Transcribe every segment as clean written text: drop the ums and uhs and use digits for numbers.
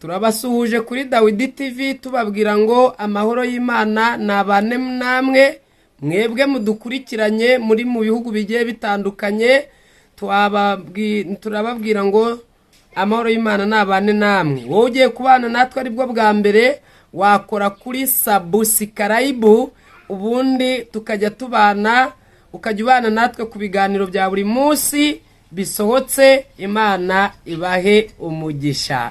turabasuhuje kuri Dawidi TV tubabwira ngo amahoro y'Imana nabane namwe mwebwe mudukurikiranye muri mu bihugu bigiye bitandukanye. Turababwira ngo amahoro y'Imana nabane namwe. Wowe ugiye kubana natwe aribwo bwa mbere wakora kuri subscribe ubundi tukajya tubana, ukajya ubana natwe ku biganiro bya buri munsi bisohotse. Imana ibahe umugisha.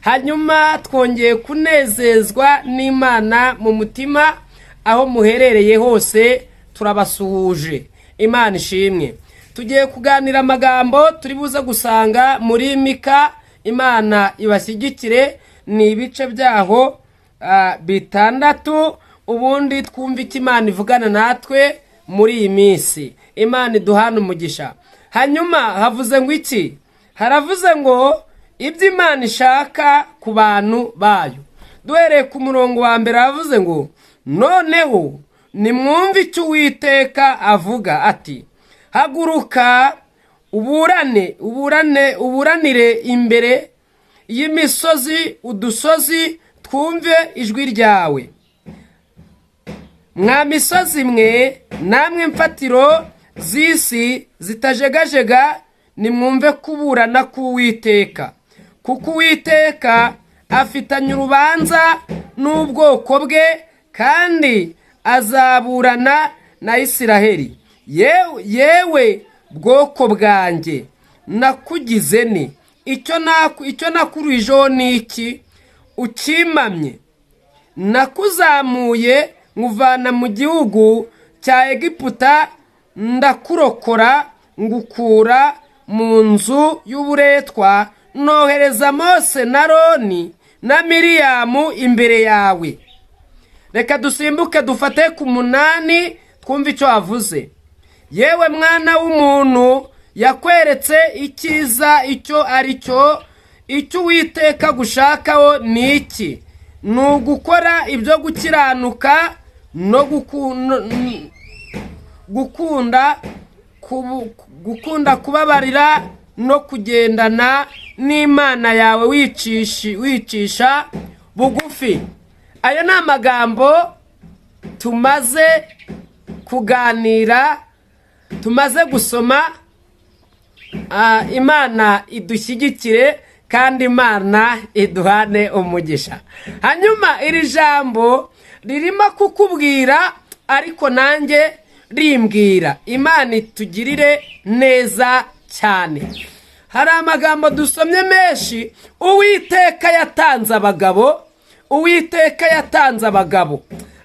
Hanyuma twongeye kunezezwa n'Imana mu mutima aho muherereye hose, turabasuhuje. Imana ishimwe. Tugiye kuganira amagambo turi buza gusanga muri Mika. Imana ibashyigikire, ni ibice byaho bitandatu, ubundi twumva icyo Imana ivugana natwe muri iyi minsi. Imana iduhana umugisha. Hanyuma havuze ngo iki? Haravuze ngo ibyo Imana ishaka ku bantu bayo. Duhereye ku murongo wa mbere havuze ngo noneho nimwumve icyo Uwiteka avuga ati, haguruka uburanire imbere y'imisozi udusozi twumve ijwi ryawe. Mwa misozi mwe namwe mfatiro z'isi zitajegajega, nimwumve kuburana k'Uwiteka, kuko Uwiteka afitanye urubanza n'ubwoko bwe kandi azaburana na Isiraheli. Yewe bwoko bwanjye nakugize ni icyo nakurijeho ni iki? Ukimamye. Nakuzamuye nkuvana mu gihugu cya Egiputa, ndakurokora ngukura mu nzu y'uburetwa, nohereza Mose na Aroni na Miriyamu imbere yawe. Reka dusimbuke dufate ku 8 twumve icyo avuze. Yewe mwana w'umuntu, yakweretse icyiza icyo ari cyo. Icyo Uwiteka gushakaho ni iki? Ni ugukora ibyo gukiranuka no gukunda kubabarira no kugendana n'Imana yawe wicisha bugufi. Aya ni amagambo tumaze kuganira, tumaze gusoma. Imana idushyigikire kandi Imana iduhane umugisha. Hanyuma iri jambo ririmo kukubwira ariko nanjye rimbwira. Imana itugirire neza cyane. Hari amagambo dusomye menshi. Uwiteka yatanze abagabo.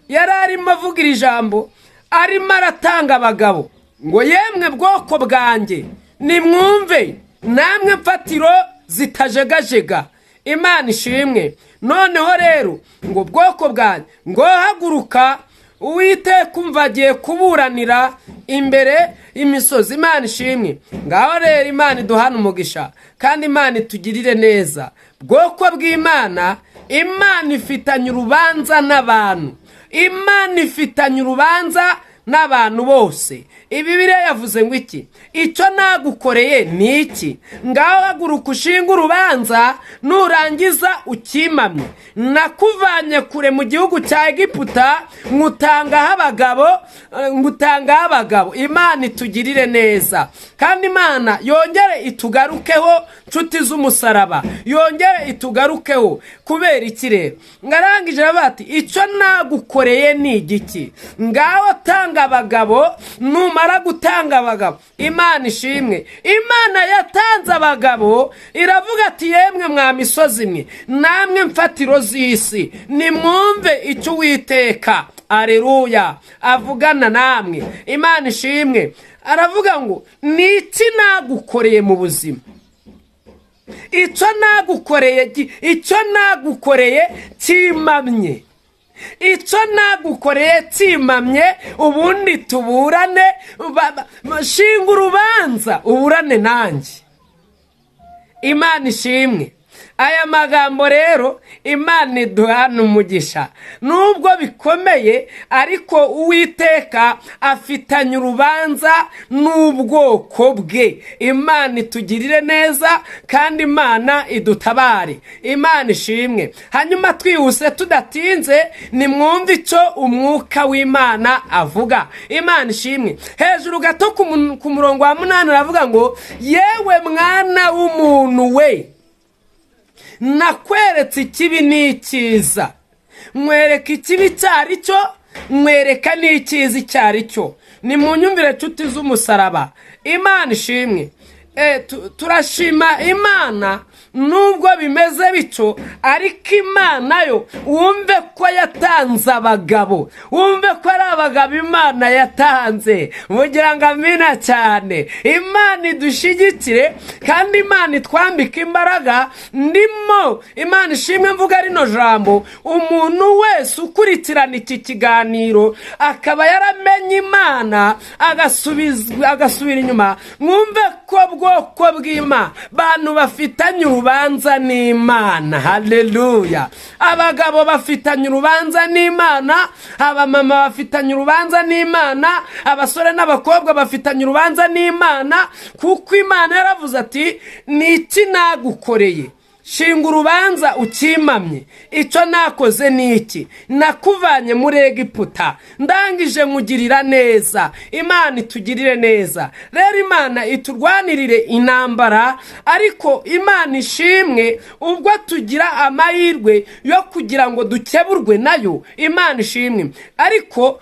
Yari arimo avuga iri jambo, arimo aratanga abagabo ngo yemwe bwoko bwanjye nimwumve namwe mfatiro zitajegajega. Imana ishimwe. Noneho rero ngo bwoko bwanjye ngo haguruka, Uwiteka umva agiye kuburanira imbere y'imisozi. Imana ishimwe. Ngaho rero Imana iduhana umugisha kandi Imana itugirire neza. Bwoko bw'Imana, Imana ifitanye urubanza n'abantu. Imana ifitanye urubanza n'abantu bose. Bibiliya yavuze ngo iki? Icyo nagukoreye ni iki? Ngaho haguruka ushinga urubanza, nurangiza ukimamye. Nakuvanye kure mu gihugu cya Egiputa, ngutangaho abagabo. Imana itugirire neza kandi Imana yongere itugarukeho, nshuti z'umusaraba, yongere itugarukeho. Kubera iki rero? Ngarangije bati icyo nagukoreye ni igiki? Ngaho tanga abagabo. Numara gutanga abagabo, Imana ishimwe, Imana yatanze abagabo. Iravuga ati yemwe mwa misozi mwe namwe mfatiro z'isi, nimwumve icyo Uwiteka aleluya avugana namwe. Imana ishimwe. Aravuga ngo ni iki nagukoreye mu buzima? Icyo nagukoreye kimamye. Icyo nagukoreye kimamye, ubundi tuburane. Shinga urubanza uburane nanjye. Imana ishimwe. aya magambo rero Imana iduhana umugisha, nubwo bikomeye ariko Uwiteka afitanye urubanza n'ubwoko bwe. Imana itugirire neza kandi Imana idutabare. Imana ishimwe. Hanyuma twihuse tudatinze, nimwumve icyo umwuka w'Imana avuga. Imana ishimwe. Hejuru gato ku murongo wa 8 aravuga ngo, yewe mwana w'umuntu we, nakweretse ikibi n'icyiza, nkwereka ikibi cyari cyo, nkwereka n'icyiza icyari cyo. Ni mu nyumvire nshuti z'umusaraba. Imana ishimwe. Turashima Imana nubwo bimeze bityo, ariko Imana yo wumve ko yatanze abagabo, wumve ko ari abagabo Imana yatanze. Mugira ngo amina cyane. Imana idushigikire kandi Imana itwambike imbaraga. Ndimo Imana ishimwe mvuga rino jambo, umuntu wese ukurikirana iki kiganiro akaba yaramenye Imana agasubira inyuma, mwumve ko bwoko bw'Imana bantu bafitanye urubanza n'Imana. Haleluya. Abagabo bafitanye urubanza n'Imana, abamama bafitanye urubanza n'Imana, abasore n'abakobwa bafitanye urubanza n'Imana, kuko Imana yaravuze ati, niki nagukoreye? Shinga urubanza ukimamye. Icyo nakoze ni iki? Nakuvanye muri Egiputa, ndangije mugirira neza. Imana itugirire neza rero. Imana iturwanirire intambara, ariko Imana ishimwe ubwo tugira amahirwe yo kugira ngo dukeburwe nayo. Imana ishimwe. Ariko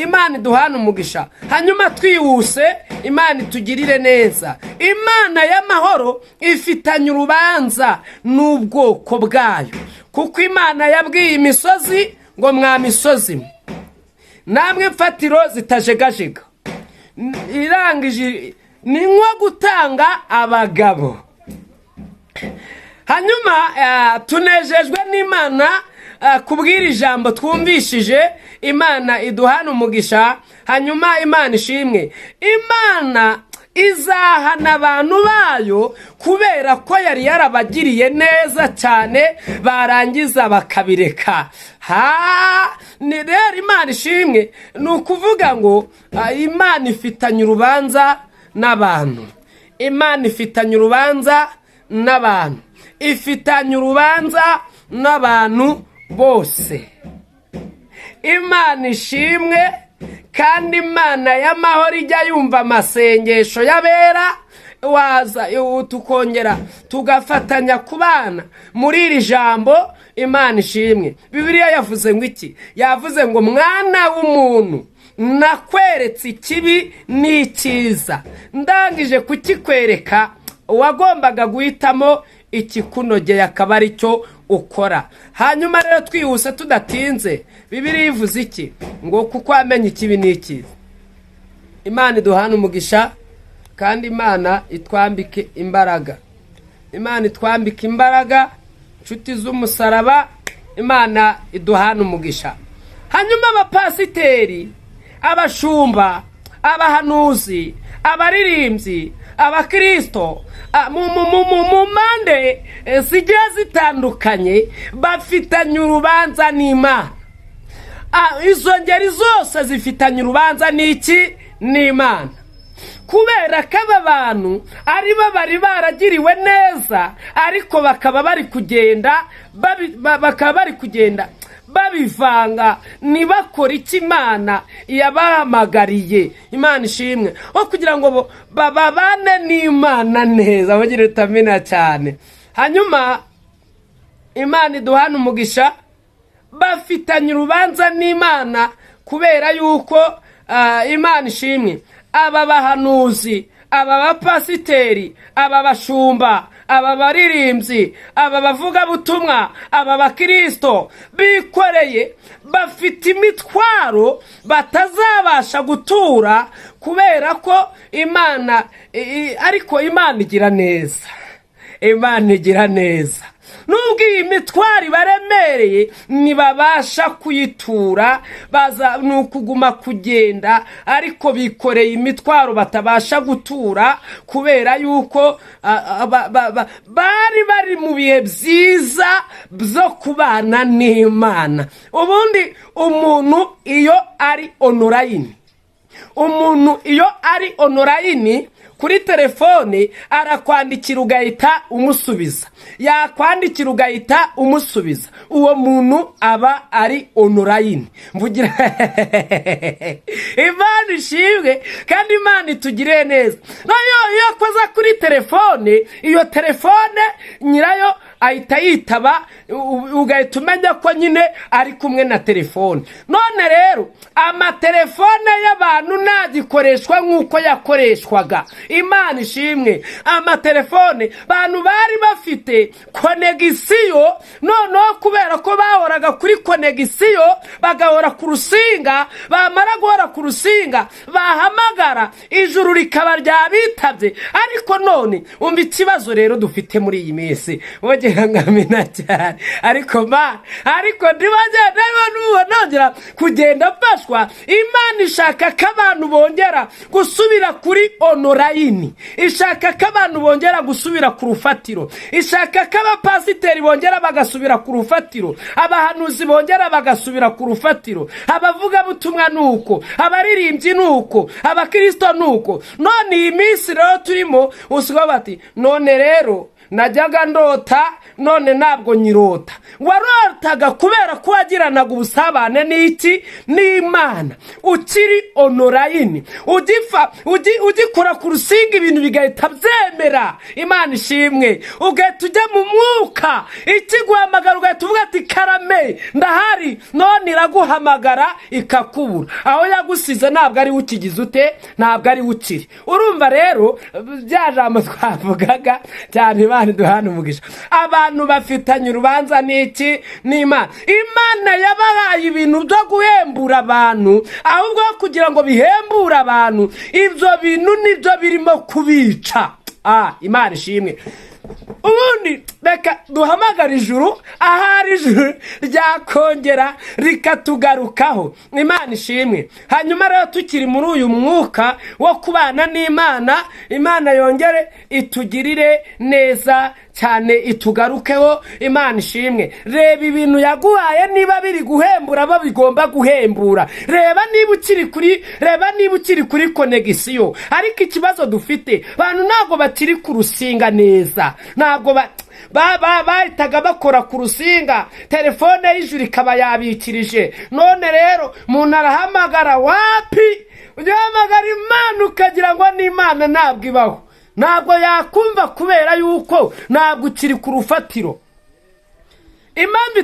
Imana iduhana umugisha. Hanyuma twihuse, Imana itugirire neza. Imana y'amahoro ifitanye urubanza n'ubwoko bwayo, kuko Imana yabwiye imisozi ngo, mwa misozi namwe mfatiro zitajegajega. Irangije ni nko gutanga abagabo. Hanyuma tunejejwe n'Imana kubwira ijambo twumvishije. Imana iduhana umugisha. Hanyuma Imana ishimwe. Imana izahana abantu bayo kubera ko yari yarabagiriye neza cyane, barangiza bakabireka. Ni rero Imana ishimwe. Ni ukuvuga ngo Imana ifitanye urubanza n'abantu. Imana ifitanye urubanza n'abantu. Ifitanye urubanza n'abantu bose. Imana ishimwe. Kandi Imana y'amahoro ijya yumva amasengesho y'abera. Waza tukongera tugafatanya kubana muri iri jambo. Imana ishimwe. Bibiliya yavuze ngo iki? Yavuze ngo, mwana w'umuntu, nakweretse ikibi n'icyiza, ndangije kukikwereka. Wagombaga guhitamo ikikunogeye, akaba ari cyo ukora. Hanyuma rero twihuse tudatinze, Bibiliya ivuze iki? Ngo kuko amenye ikibi n'icyiza. Imana iduhana umugisha kandi Imana itwambike imbaraga. Imana itwambike imbaraga, nshuti z'umusaraba. Imana iduhana umugisha. Hanyuma abapasiteri, abashumba, abahanuzi, abaririmbyi, abakristo mu mande zigiye zitandukanye bafitanye urubanza n'Imana. Izo ngeri zose zifitanye urubanza n'iki? N'Imana. Kubera ko aba bantu ari bo bari baragiriwe neza, ariko bakaba bari kugenda babivanga, ntibakore icyo Imana yabahamagariye. Imana ishimwe. Aho kugira ngo babane n'Imana neza. Bagira utamina cyane. Hanyuma Imana iduhana umugisha. Bafitanye urubanza n'Imana kubera yuko Imana ishimwe. Aba bahanuzi, aba bapasiteri, aba bashumba, aba baririmbyi, aba bavuga butumwa, aba bakristo bikoreye, bafite imitwaro batazabasha gutura kubera ko Imana, ariko Imana igira neza. Imana igira neza. nubwo iyi mitwaro ibaremereye ntibabasha kuyitura, ni ukuguma kugenda, ariko bikoreye imitwaro batabasha gutura kubera yuko bari mu bihe byiza byo kubana n'Imana. Ubundi umuntu iyo ari online, kuri telefone arakwandikira ugahita umusubiza, yakwandikira ugahita umusubiza, uwo muntu aba ari online. Mvugira Imana ishimwe kandi Imana itugire neza. Nayo iyo akoza kuri telefone, iyo telefone nyirayo ahita yitaba, ugahita umenya ko nyine ari kumwe na telefone. None rero amatelefone y'abantu ntagikoreshwa nk'uko yakoreshwaga. Imana ishimwe, amatelefone abantu bari bafite konegisiyo, noneho kubera ko bahoraga kuri konegisiyo bagahora ku rusinga, bamara guhora ku rusinga bahamagara ijuru rikaba ryabitabye. Ariko none umva ikibazo rero dufite muri iyi minsi, wogera ngamena cyane, ariko ntibagenda nongera kugenda mfashwa. Imana ishaka ko abantu bongera gusubira kuri online, ishaka ko abantu bongera gusubira ku rufatiro, ishaka ko abapasiteri bongera bagasubira ku rufatiro, abahanuzi bongera bagasubira ku rufatiro, abavugabutumwa nuko, abaririmbyi nuko, abakristo nuko. None iyi minsi rero turimo usigaye bati none rero najyaga ndota, none ntabwo nyirota. Warotaga kubera ko wagiranaga ubusabane n'Imana ukiri online, ugikora ku rusinga ibintu bigahita byemera. Imana ishimwe, ugahita ujya mu mwuka, ikiguhamagara ugahita uvuga ati karame ndahari, none iraguhamagara ikakubura. Aho yagusize ntabwo ari ukigize ute, ntabwo ari ukiri. Urumva rero bya jambo twavugaga cyane, Imana duhana umugisha. Abantu bafitanye urubanza n'Imana. Imana yabahaye ibintu byo guhembura abantu, ahubwo kugira ngo bihembure abantu, ibyo bintu nibyo birimo kubica. Imana ishimwe. Ubundi reka duhamagara ijuru, ahari ijuru ryakongera rikatugarukaho. Imana ishimwe. Hanyuma rero tukiri muri uyu mwuka wo kubana n'Imana, Imana yongere itugirire neza cyane, itugarukeho. Imana ishimwe. Reba ibintu yaguhaye niba biri guhembura abo bigomba guhembura. Reba niba ukiri kuri konegisiyo. Ariko ikibazo dufite, abantu ntabwo bakiri ku rusinga neza, ntabwo bahitaga bakora ku rusinga, telefone y'ijuru ikaba yabikirije. None rero umuntu arahamagara, wapi uhamagara Imana ukagira ngo n'Imana ntabwo ibaho, ntabwo yakumva kubera yuko ntabwo ukiri ku rufatiro. Impamvu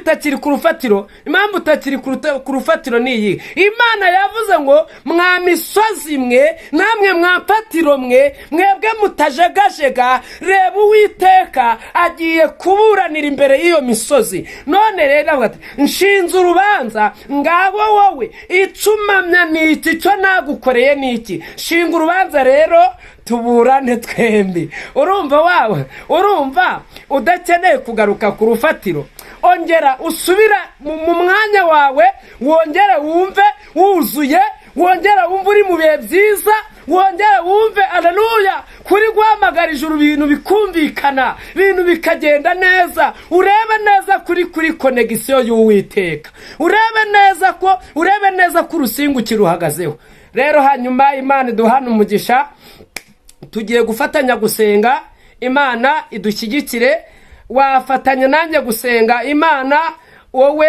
utakiri ku rufatiro ni iyi. Imana yavuze ngo mwa misozi mwe, namwe mwa mfatiro mwe, mwebwe mutajegajega, reba Uwiteka agiye kuburanira imbere y'iyo misozi. None rero avuga ati nshinze urubanza, ngabo wowe icumamya n'iki, cyo nagukoreye n'iki. Shinga urubanza rero tuburane twembi. Urumva udakeneye kugaruka ku rufatiro. Ongera usubira mu mwanya wawe, wongere wumve wuzuye, wongere wumve uri mu bihe byiza, wongere wumve haleluya kuri guhamagara ijuru, ibintu bikumvikana, ibintu bikagenda neza. Urebe neza kuri konegisiyo y'Uwiteka, urebe neza ko urusinga ukiruhagazeho. Rero hanyuma Imana duhana umugisha, tugiye gufatanya gusenga. Imana idushyigikire. Wafatanya nanjye gusenga Imana. Wowe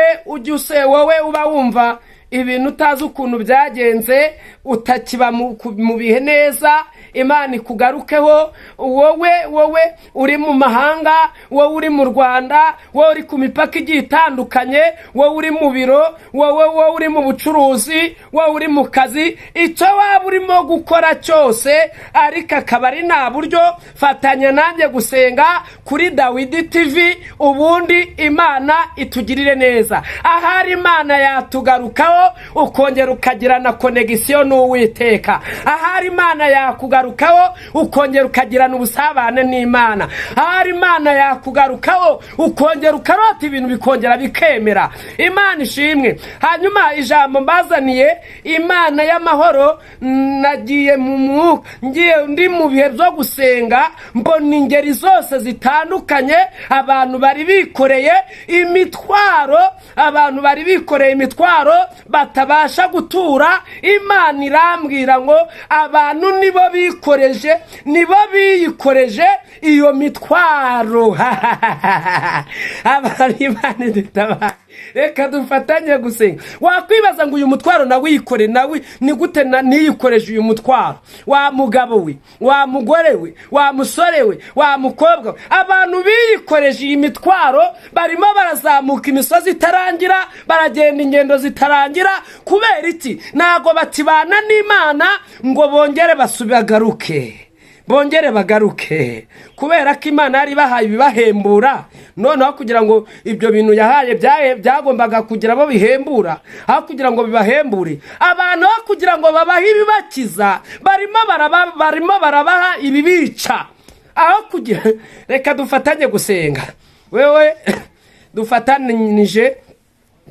uba wumva ibintu utazi ukuntu byagenze, utakiba mu bihe neza, Imana ikugarukeho. Wowe uri mu mahanga, wowe uri mu Rwanda, wowe uri ku mipaka igiye itandukanye, wowe uri mu biro, wowe uri mu bucuruzi, wowe uri mu kazi, icyo waba urimo gukora cyose ariko akaba ari nta buryo, fatanya nanjye gusenga kuri Dawidi TV, ubundi Imana itugirire neza. Ahari Imana yatugarukaho yakugarukaho ukongera ukagirana konegisiyo n'Uwiteka. Ahari Imana yakugarukaho ukongera ukagirana ubusabane n'Imana. Ahari Imana yakugarukaho ukongera ukarota ibintu bikongera bikemera. Imana ishimwe. Hanyuma ijambo mbazaniye Imana y'amahoro, nagiye mu mwuka, ndi mu bihe byo gusenga, mbona ingeri zose zitandukanye, abantu bari bikoreye imitwaro, abantu bari bikoreye imitwaro batabasha gutura. Imana irambwira ngo abantu nibo biyikoreje iyo mitwaro. Abantu Imana idutabaye, reka dufatanye gusenga. Wakwibaza ngo uyu mutwaro nawikore, nawe ni gute niyikoreje uyu mutwaro? Wa mugabo we, wa mugore we, wa musore we, wa mukobwa we, abantu biyikoreje iyi mitwaro barimo barazamuka imisozi itarangira, baragenda ingendo zitarangira. Kubera iki? Nago batibana n'Imana ngo bongere bagaruke, kubera ko Imana yari bahaye ibibahembura. Noneho kugira ngo ibyo bintu yahaye byagombaga kugira abo bihembura, aho kugira ngo bibahembure abantu, aho kugira ngo babahe ibibakiza, barimo barabaha ibibica. Aho kugira, reka dufatanye gusenga. Wewe dufatanije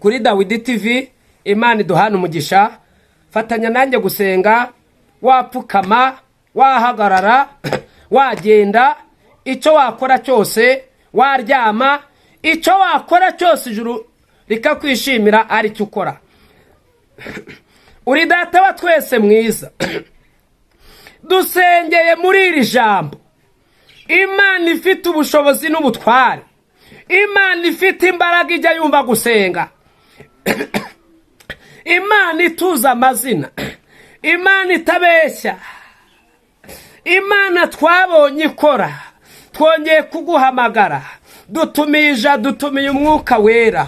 kuri Dawidi TV, Imana iduhana umugisha. Fatanya nanjye gusenga, wapfukama, wahagarara, wagenda, icyo wakora cyose, waryama, icyo wakora cyose ijuru rikakwishimira ari cyo ukora. Uri Data wa twese mwiza, dusengeye muri iri jambo. Imana ifite ubushobozi n'ubutware, Imana ifite imbaraga ijya yumva gusenga, Imana ituza amazina, Imana itabeshya, Imana twabonye ikora. Twongeye kuguhamagara, dutumiye umwuka wera,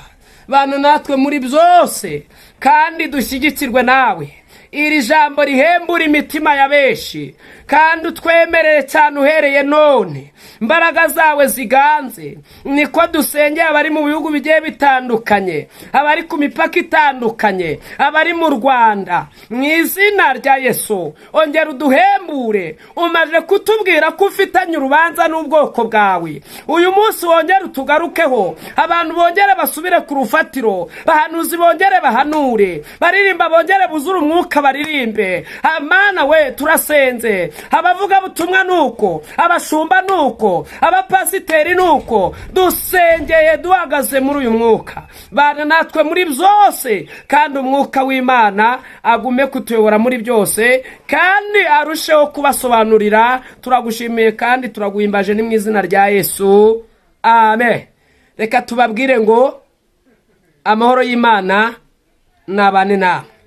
bana natwe muri byose, kandi dushyigikirwe nawe. Iri jambo rihembura imitima ya benshi, kandi utwemerere cyane uhereye none. Imbaraga zawe ziganze. Niko dusengeye abari mu bihugu bigiye bitandukanye, abari ku mipaka itandukanye, abari mu Rwanda, mu izina rya Yesu. Ongera uduhembure. Umaze kutubwira ko ufitanye urubanza n'ubwoko bwawe, uyu munsi wongere utugarukeho. Abantu bongere basubire ku rufatiro, bahanuzi bongere bahanure, baririmba bongere buzure umwuka baririmbe. Mana we, turasenze. Abavuga butumwa nuko, abashumba nuko, abapasiteri nuko, dusengeye duhagaze muri uyu mwuka. Bana natwe muri byose, kandi umwuka w'Imana agume kutuyobora muri byose, kandi arusheho kubasobanurira. Turagushimiye kandi turaguhimbaje ni mu izina rya Yesu, amen. Reka tubabwire ngo amahoro y'Imana nabane nawe.